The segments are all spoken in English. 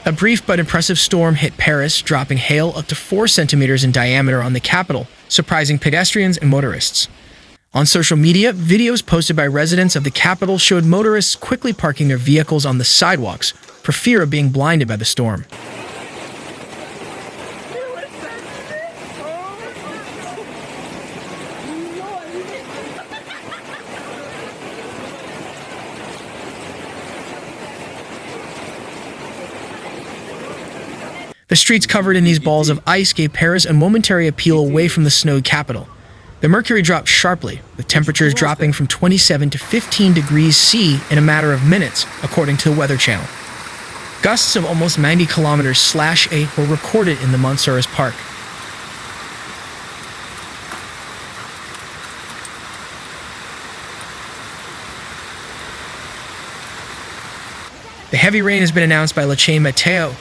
A brief but impressive storm hit Paris, dropping hail up to 4 centimeters in diameter on the capital, surprising pedestrians and motorists. On social media, videos posted by residents of the capital showed motorists quickly parking their vehicles on the sidewalks for fear of being blinded by the storm. The streets covered in these balls of ice gave Paris a momentary appeal away from the snowed capital. The mercury dropped sharply, with temperatures dropping from 27 to 15 degrees C in a matter of minutes, according to the Weather Channel. Gusts of almost 90 km/h were recorded in the Montserrat Park. The heavy rain has been announced by Lecce Meteo,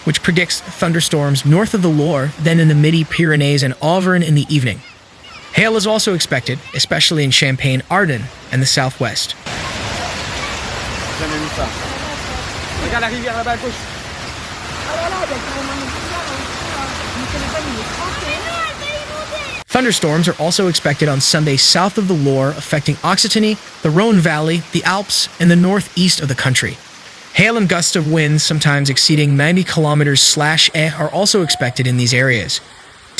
which predicts thunderstorms north of the Loire, then in the Midi-Pyrenees and Auvergne in the evening. Hail is also expected, especially in Champagne-Ardenne and the southwest. Thunderstorms are also expected on Sunday south of the Loire, affecting Occitanie, the Rhône Valley, the Alps, and the northeast of the country. Hail and gusts of winds, sometimes exceeding 90 km/h, are also expected in these areas.